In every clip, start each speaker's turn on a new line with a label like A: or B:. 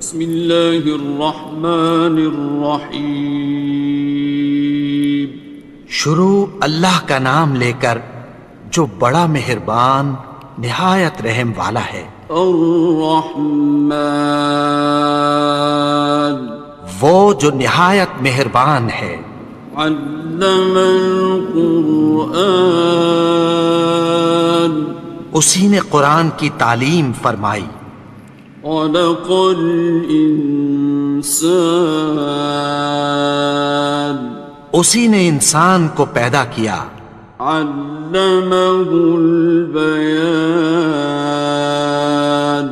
A: بسم اللہ الرحمن الرحیم.
B: شروع اللہ کا نام لے کر جو بڑا مہربان نہایت رحم والا ہے.
A: الرحمن
B: وہ جو نہایت مہربان ہے.
A: علم القرآن
B: اسی نے قرآن کی تعلیم فرمائی.
A: خلق الانسان
B: اسی نے انسان کو پیدا کیا.
A: علمہ البیان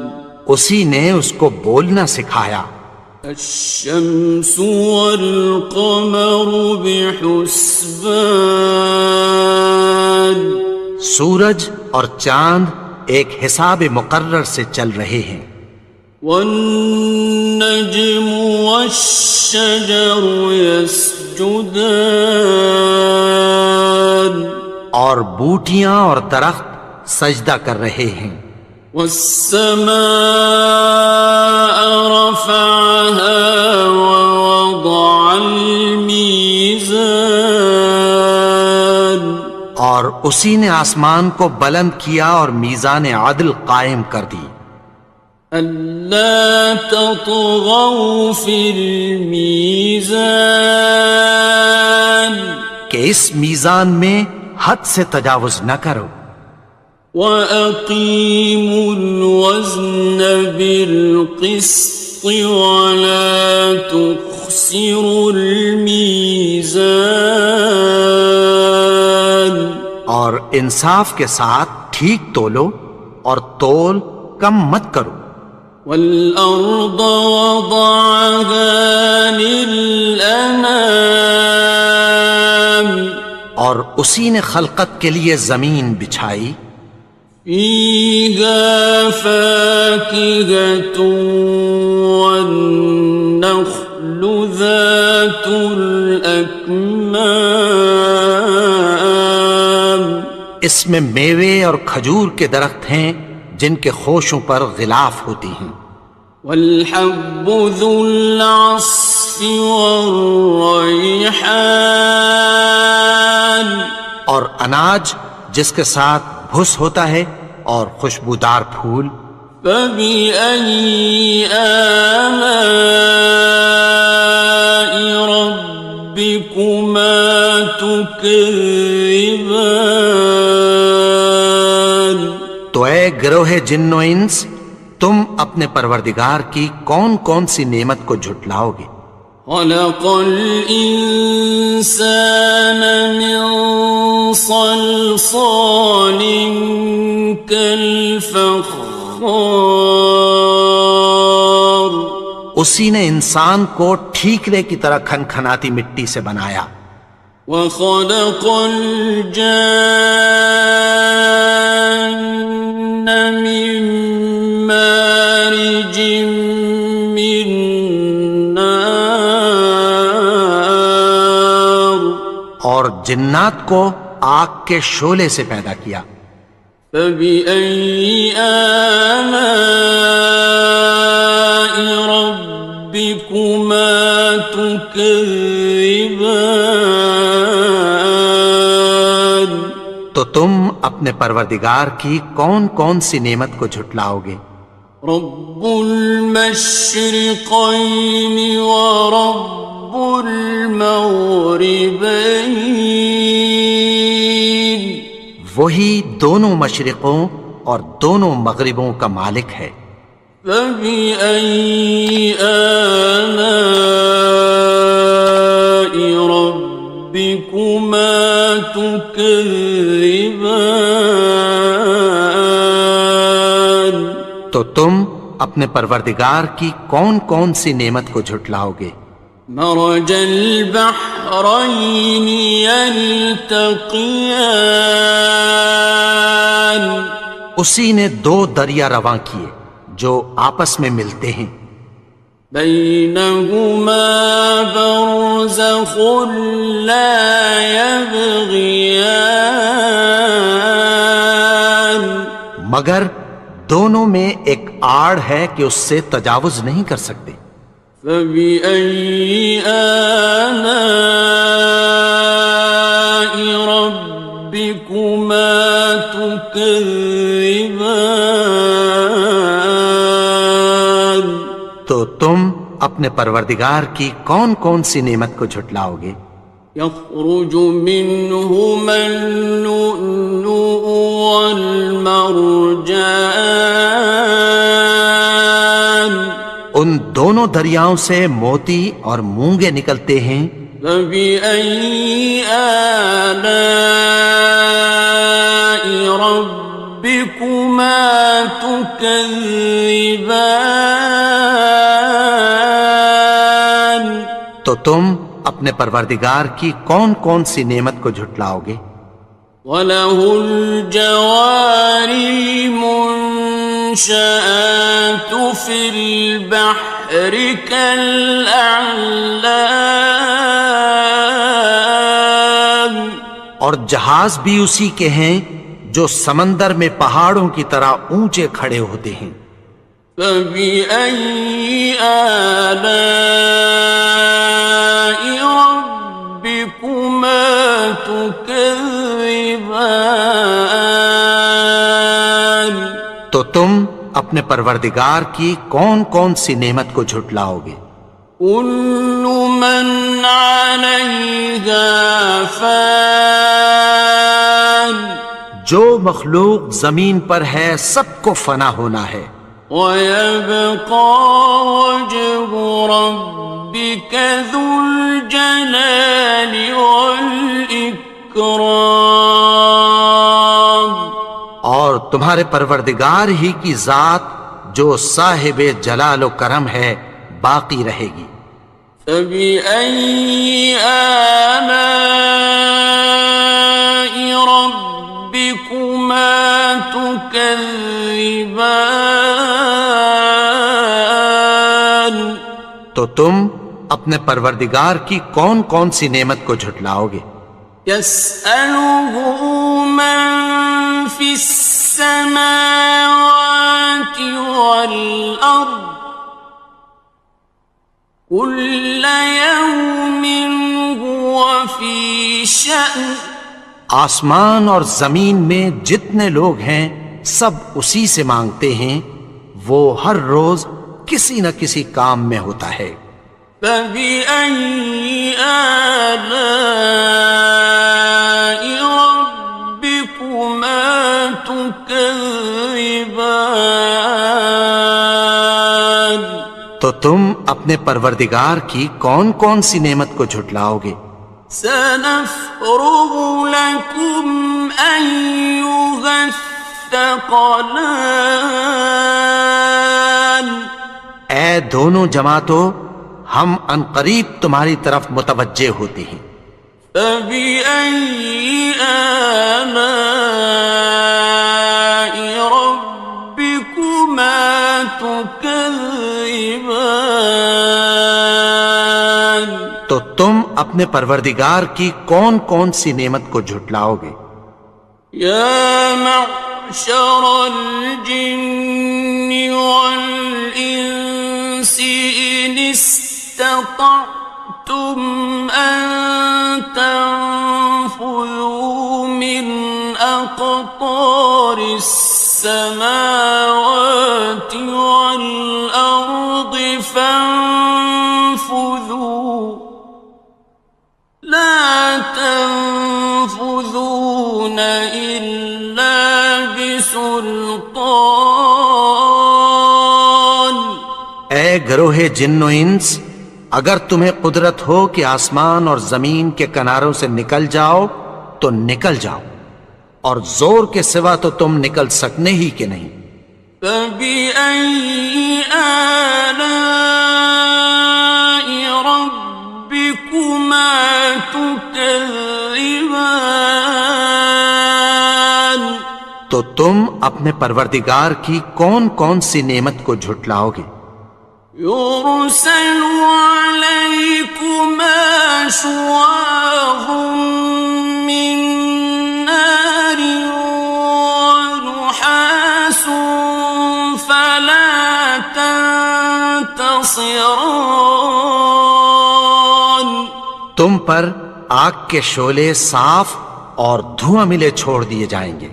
B: اسی نے اس کو بولنا سکھایا.
A: الشمس والقمر بحسبان
B: سورج اور چاند ایک حساب مقرر سے چل رہے ہیں.
A: والنجم والشجر يسجدان
B: اور بوٹیاں اور درخت سجدہ کر رہے ہیں.
A: والسماء رفعها ووضع الميزان
B: اور اسی نے آسمان کو بلند کیا اور میزان عدل قائم کر دی.
A: ألا تطغوا في الميزان
B: کہ اس میزان میں حد سے تجاوز نہ کرو.
A: وَأَقِيمُوا الْوَزْنَ بِالْقِسْطِ وَلَا تُخْسِرُوا الْمِيزَانَ
B: اور انصاف کے ساتھ ٹھیک تولو اور تول کم مت کرو.
A: وَالْأَرْضَ وَضَعَهَا لِلْأَنَامِ
B: اور اسی نے خلقت کے لیے زمین بچھائی.
A: فِيهَا فَاكِهَةٌ وَالنَّخْلُ ذَاتُ الْأَكْمَامِ
B: اس میں میوے اور کھجور کے درخت ہیں جن کے خوشوں پر غلاف ہوتی ہیں.
A: وَالْحَبُّ ذُو الْعَصْفِ وَالرَّيْحَانِ
B: اور اناج جس کے ساتھ بھس ہوتا ہے اور خوشبودار پھول.
A: فَبِأَيِّ آلَاءِ رَبِّكُمَا تُكَذِّبَانِ
B: تو اے گروہ جن و انس تم اپنے پروردگار کی کون کون سی نعمت کو جھٹلاؤ گے.
A: خَلَقَ الْإِنسَانَ مِنْ صَلْصَالٍ كَالْفَخَّارِ
B: اسی نے انسان کو ٹھیکرے کی طرح کھنکھناتی مٹی سے بنایا.
A: وَخَلَقَ الْجَانَّ مِن مَّارِجٍ مِّن نَّارٍ
B: اور جنات کو آگ کے شعلے سے پیدا کیا.
A: فَبِأَيِّ آلَاءِ رَبِّكُمَا تُكَذِّبَانِ
B: تو تم اپنے پروردگار کی کون کون سی نعمت کو جھٹلاؤ گے.
A: رب المشرقین ورب المغربین
B: وہی دونوں مشرقوں اور دونوں مغربوں کا مالک ہے.
A: فَبِأَيِّ آلَاءِ رَبِّكُمَا تُكَذِّبَانِ
B: تو تم اپنے پروردگار کی کون کون سی نعمت کو جھٹلاؤ گے.
A: مرج البحرین یلتقیان
B: اسی نے دو دریا رواں کیے جو آپس میں ملتے ہیں.
A: بینہما برزخ لا یبغیان
B: مگر دونوں میں ایک آڑ ہے کہ اس سے تجاوز نہیں کر سکتے۔
A: فبأي آلاء ربكما تكذبان؟
B: تو تم اپنے پروردگار کی کون کون سی نعمت کو جھٹلاؤ گے؟
A: يخرج منهما اللؤلؤ والمرجان،
B: ان دونوں دریاؤں سے موتی اور مونگے نکلتے ہیں۔
A: فبأي آلاء ربكما تكذبان؟
B: تو تم اپنے پروردگار کی کون کون سی نعمت کو جھٹلاؤ گے؟
A: وَلَهُ الْجَوَارِ الْمُنشَآتُ فِي الْبَحْرِ كَالْأَعْلَامِ،
B: اور جہاز بھی اسی کے ہیں جو سمندر میں پہاڑوں کی طرح اونچے کھڑے ہوتے ہیں۔
A: فَبِأَيِّ آلَاءِ رَبِّكُمَا تُكَذِّبَانِ؟
B: تو تم اپنے پروردگار کی کون کون سی نعمت کو جھٹلاؤ گے؟
A: كُلُّ مَنْ عَلَيْهَا فَانٍ،
B: جو مخلوق زمین پر ہے سب کو فنا ہونا ہے۔
A: وَيَبْقَى وَجْهُ رَبِّكَ ذُو الْجَلَالِ وَالْإِكْرَامِ،
B: اور تمہارے پروردگار ہی کی ذات جو صاحب جلال و کرم ہے باقی رہے گی۔
A: فَبِأَيِّ آلَاءِ رَبِّكُمَا تُكَذِّبَانِ؟
B: تو تم اپنے پروردگار کی کون کون سی نعمت کو جھٹلاؤ گے؟
A: يَسْأَلُهُ مَن فِي السَّمَاوَاتِ وَالْأَرْضِ كُلَّ يَوْمٍ هُوَ فِي شَأْنٍ،
B: آسمان اور زمین میں جتنے لوگ ہیں سب اسی سے مانگتے ہیں، وہ ہر روز کسی نہ کسی کام میں ہوتا ہے۔
A: فَبِأَيِّ آلَاءِ رَبِّكُمَا تُكَذِّبَانِ؟
B: تو تم اپنے پروردگار کی کون کون سی نعمت کو جھٹلاؤ گے؟
A: سَنَفْرُغُ لَكُمْ أَيُّهَ الثَّقَلَانِ،
B: اے دونوں جماعتوں، ہم عنقریب تمہاری طرف متوجہ ہوتے ہیں۔
A: فَبِأَيِّ آلَاءِ رَبِّكُمَا تُكَذِّبَانِ؟
B: تو تم اپنے پروردگار کی کون کون سی نعمت کو جھٹلاؤ گے؟
A: يَا مَعْشَرَ الْجِنِّ وَالْإِنسِ إِنِ اسْتَطَعْتُمْ أَن تَنفُذُوا مِنْ أَقْطَارِ السَّمَاوَاتِ وَالْأَرْضِ فَانفُذُوا لَا تَنفُذُونَ إِلَّا بِسُلْطَانٍ۔
B: اے گروہ جن و انس، اگر تمہیں قدرت ہو کہ آسمان اور زمین کے کناروں سے نکل جاؤ تو نکل جاؤ، اور زور کے سوا تو تم نکل سکنے ہی کہ نہیں۔
A: فَبِأَيِّ آلَاءِ رَبِّكُمَا تُكَذِّبَانِ؟
B: تو تم اپنے پروردگار کی کون کون سی نعمت کو جھٹلاؤ گے؟
A: يُرْسَلُ عَلَيْكُمَا شُوَاظٌ مِّن نَّارٍ وَنُحَاسٌ خاصران.
B: تم پر آگ کے شعلے صاف اور دھواں ملے چھوڑ دیے جائیں گے،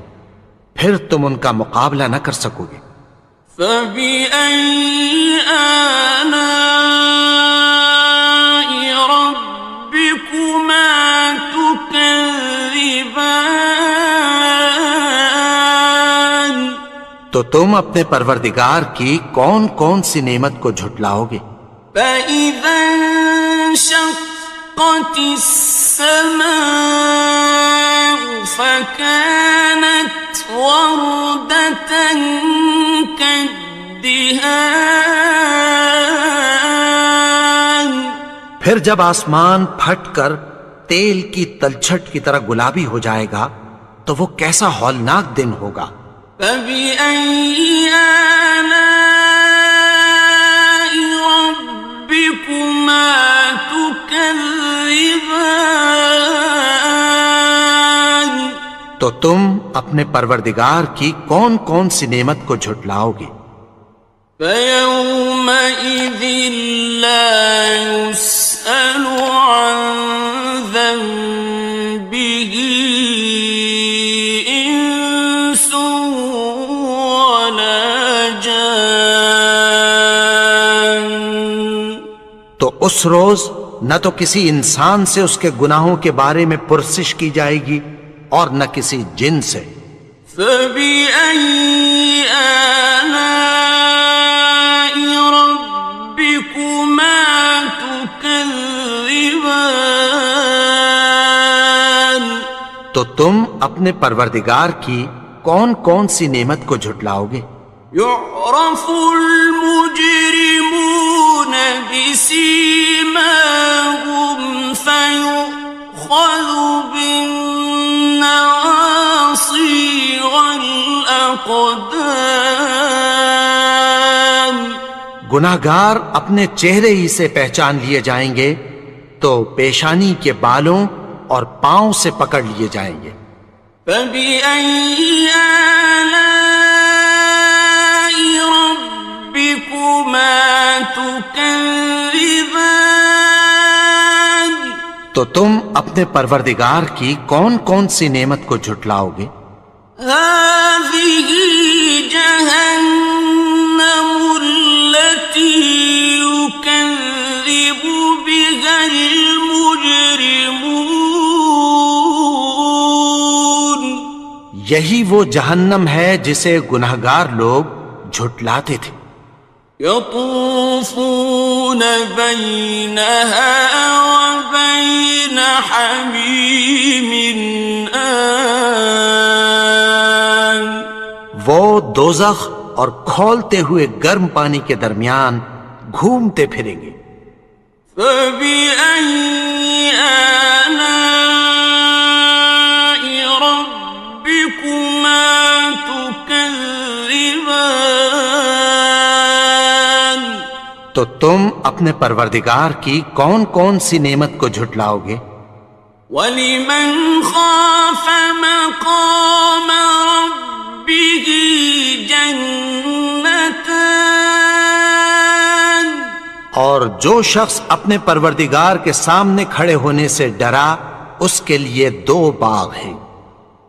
B: پھر تم ان کا مقابلہ نہ کر سکو گے۔
A: فبأي آلاء ربكما تكذبان.
B: تو تم اپنے پروردگار کی کون کون سی نعمت کو جھٹلاؤ گے؟
A: فإذا انشقت السماء فكانت وردة كالدهان.
B: پھر جب آسمان پھٹ کر تیل کی تلچھٹ کی طرح گلابی ہو جائے گا تو وہ کیسا ہولناک دن ہوگا۔
A: فبأي آلاء ربكما تكذبان.
B: تو تم اپنے پروردگار کی کون کون سی نعمت کو جھٹلاؤ گے؟
A: فيومئذ لا يسأل عن ذنبه إنس ولا جان.
B: تو اس روز نہ تو کسی انسان سے اس کے گناہوں کے بارے میں پرسش کی جائے گی اور نہ کسی جن سے۔
A: فبأي آلاء ربكما تكذبان.
B: تو تم اپنے پروردگار کی کون کون سی نعمت کو جھٹلاؤ گے؟
A: يعرف المجرمون بسيماهم فيؤخذ بالنواصي والأقدام.
B: گناہگار اپنے چہرے ہی سے پہچان لیے جائیں گے تو پیشانی کے بالوں اور پاؤں سے پکڑ لیے جائیں گے۔
A: فبأي آلاء ربكما تكذبان.
B: تو تم اپنے پروردگار کی کون کون سی نعمت کو جھٹلاؤ گے؟
A: هذه جهنم التي يكذب بها المجرمون.
B: یہی وہ جہنم ہے جسے گناہگار لوگ جھٹلاتے تھے۔
A: يطوفون بينها وبين حميم آن.
B: وہ دوزخ اور کھولتے ہوئے گرم پانی کے درمیان گھومتے پھریں گے۔
A: فبأي آلاء ربكما تكذبان.
B: تو تم اپنے پروردگار کی کون کون سی نعمت کو جھٹلاؤ گے؟
A: وَلِمَنْ خَافَ مَقَامَ رَبِّهِ جَنَّتَانِ.
B: اور جو شخص اپنے پروردگار کے سامنے کھڑے ہونے سے ڈرا اس کے لیے دو باغ ہیں۔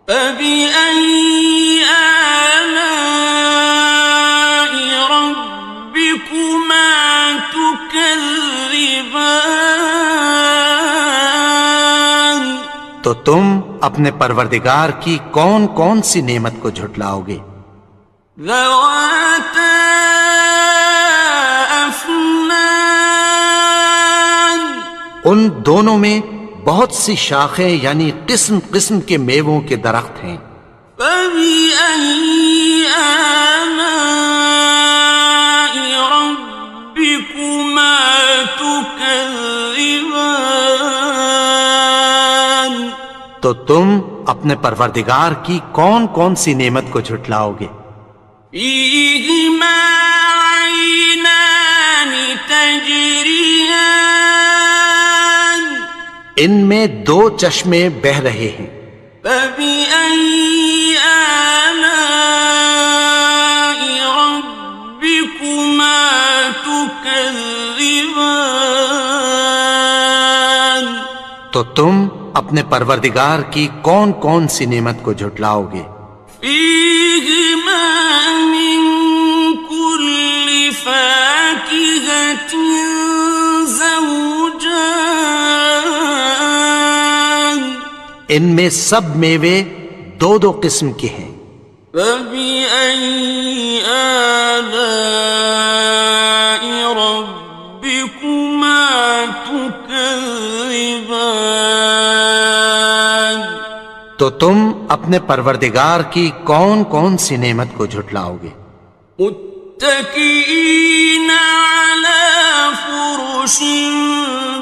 A: فَبِأَيِّ آلَاءِ رَبِّكُمَا تُكَذِّبَانِ.
B: تو تم اپنے پروردگار کی کون کون سی نعمت کو جھٹلاؤ گے؟
A: ذَوَاتَا أَفْنَانٍ.
B: ان دونوں میں بہت سی شاخیں یعنی قسم قسم کے میووں کے درخت ہیں۔
A: فَبِأَيِّ آلَاءِ رَبِّكُمَا تُكَذِّبَانِ.
B: تو تم اپنے پروردگار کی کون کون سی نعمت کو جھٹلاؤ گے؟
A: فِيهِمَا عَيْنَانِ تَجْرِيَانِ.
B: ان میں دو چشمے بہہ رہے ہیں۔
A: فَبِأَيِّ آلَاءِ رَبِّكُمَا تُكَذِّبَانِ. تكذبان
B: تو تم اپنے پروردگار کی کون کون سی نعمت کو جھٹلاؤ گے؟
A: فيهما من كل فاكهة زوجان
B: ان میں سب میوے دو دو قسم کے ہیں۔
A: فبأي آلاء ربكما تكذبان
B: تو تم اپنے پروردگار کی کون کون سی نعمت کو جھٹلاؤ گے؟
A: متكئين على فرش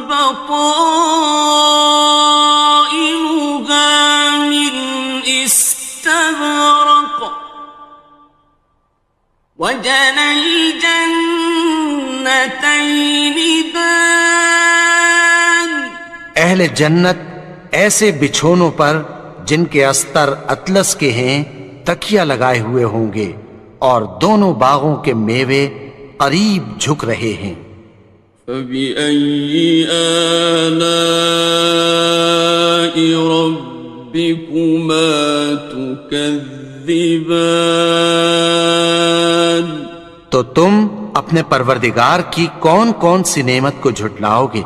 A: بطائنها من استبرق وجنى الجنتين دان
B: اہل جنت ایسے بچھونوں پر جن کے استر اطلس کے ہیں تکیہ لگائے ہوئے ہوں گے اور دونوں باغوں کے میوے قریب جھک رہے ہیں۔
A: فبأي آلاء ربكما تكذبان
B: تو تم اپنے پروردگار کی کون کون سی نعمت کو جھٹلاؤ گے؟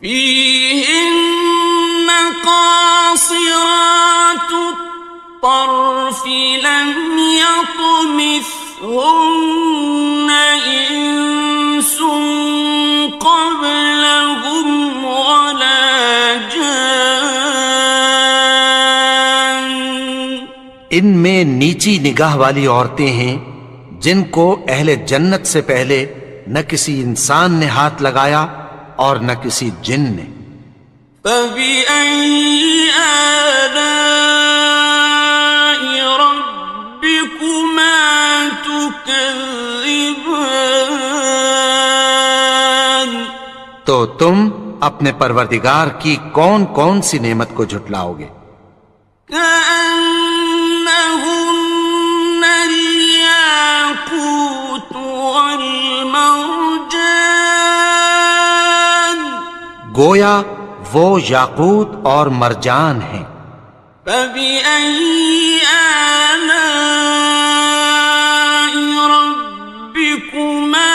A: فيهن قاصرات الطرف لم يطمثهن إنس قبلهم ولا جان
B: ان میں نیچی نگاہ والی عورتیں ہیں جن کو اہل جنت سے پہلے نہ کسی انسان نے ہاتھ لگایا اور نہ کسی جن نے۔
A: فبأي آلاء ربكما تكذبان
B: تو تم اپنے پروردگار کی کون کون سی نعمت کو جھٹلاؤ گے؟
A: كأنهن الياقوت والمرجان
B: گویا وہ یاقوت اور مرجان ہیں۔
A: فبأي آلاء ربكما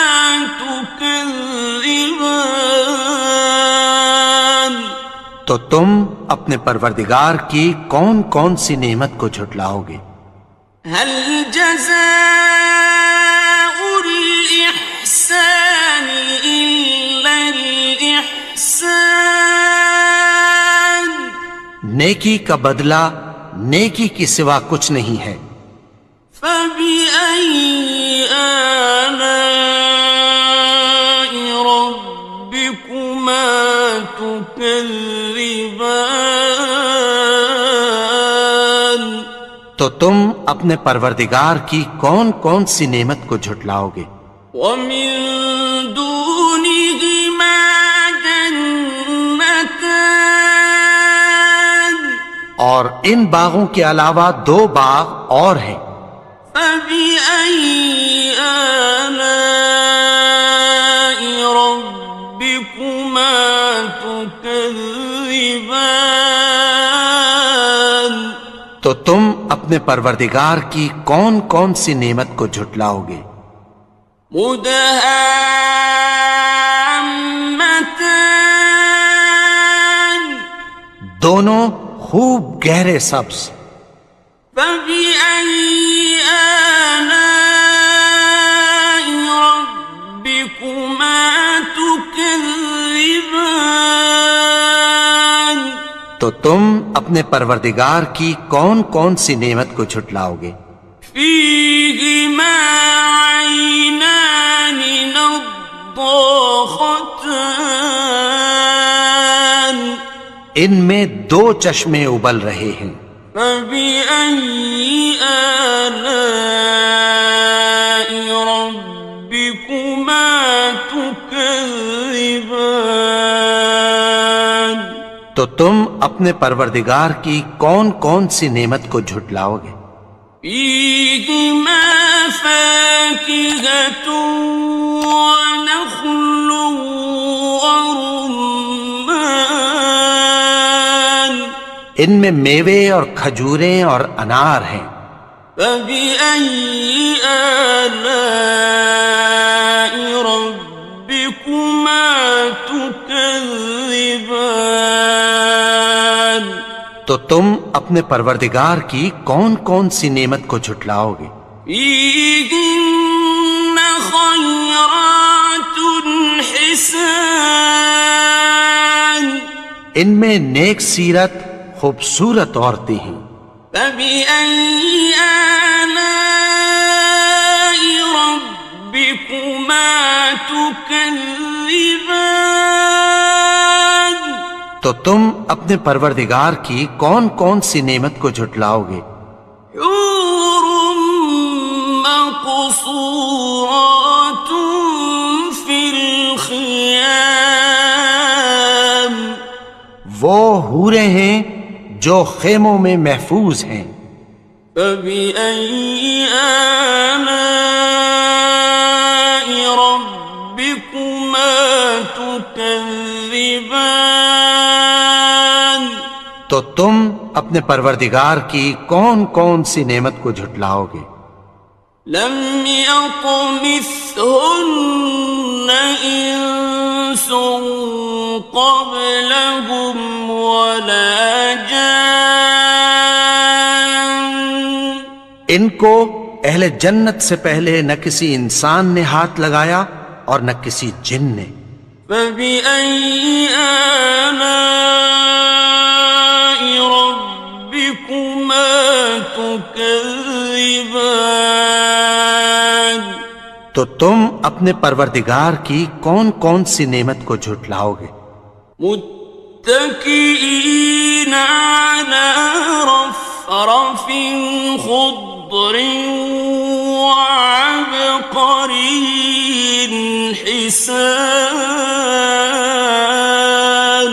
A: تكذبان
B: تو تم اپنے پروردگار کی کون کون سی نعمت کو جھٹلاؤ گے؟
A: هل جزاء الإحسان إلا الإحسان
B: نیکی کا بدلہ نیکی کی سوا کچھ نہیں ہے۔
A: فبأي آلاء ربكما تكذبان
B: تو تم اپنے پروردگار کی کون کون سی نعمت کو جھٹلاؤ گے؟
A: ومن دونهما جنتان
B: اور ان باغوں کے علاوہ دو باغ اور ہیں۔
A: فبأي آلاء ربكما تكذبان
B: تو تم اپنے پروردگار کی کون کون سی نعمت کو جھٹلاؤ گے؟
A: مدهامتان
B: دونوں خوب گہرے سبز۔
A: فبأي آلاء ربكما تكذبان
B: تو تم اپنے پروردگار کی کون کون سی نعمت کو جھٹلاؤ گے؟
A: فيهما عينان نضاختان
B: ان میں دو چشمے ابل رہے ہیں۔
A: فبأي آلاء ربكما تكذبان
B: تو تم اپنے پروردگار کی کون کون سی نعمت کو جھٹلاؤ گے؟
A: فيهما فاكهة ونخل ورمان
B: ان میں میوے اور کھجوریں اور انار ہیں.
A: فبأي آلاء ربكما تكذبان
B: تو تم اپنے پروردگار کی کون کون سی نعمت کو جھٹلاؤ گے؟
A: فيهن خيرات حسان
B: ان میں نیک سیرت خوبصورت عورتیں ہیں.
A: فبأي آلاء ربكما تكذبان
B: تو تم اپنے پروردگار کی کون کون سی نعمت کو جھٹلاؤ گے؟
A: حور مقصورات في الخيام
B: وہ حوریں ہیں جو خیموں میں محفوظ ہیں.
A: فبأي آلاء ربكما تكذبان
B: تو تم اپنے پروردگار کی کون کون سی نعمت کو جھٹلاؤ گے؟
A: لم يطمثهن إنس قبلهم ولا جان
B: ان کو اہل جنت سے پہلے نہ کسی انسان نے ہاتھ لگایا اور نہ کسی جن نے.
A: فبأي آلاء ربكما تكذبان
B: تو تم اپنے پروردگار کی کون کون سی نعمت کو جھٹلاؤ گے؟
A: متكئين على رفرف خضر وعبقري حسان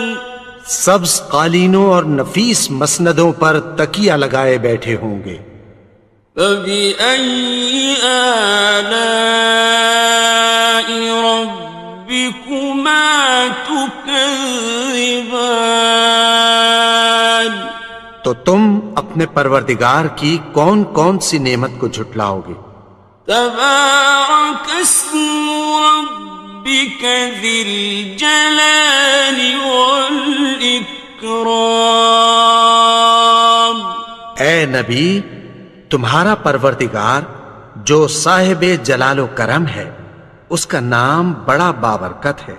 B: سبز قالینوں اور نفیس مسندوں پر تکیہ لگائے بیٹھے ہوں گے.
A: فبأي آلاء ربكما تكذبان
B: تو تم اپنے پروردگار کی کون کون سی نعمت کو جھٹلاؤ گے؟
A: تبارك اسم ربك ذي الجلال والإكرام
B: اے نبی، تمہارا پروردگار جو صاحب جلال و کرم ہے، اس کا نام بڑا بابرکت ہے.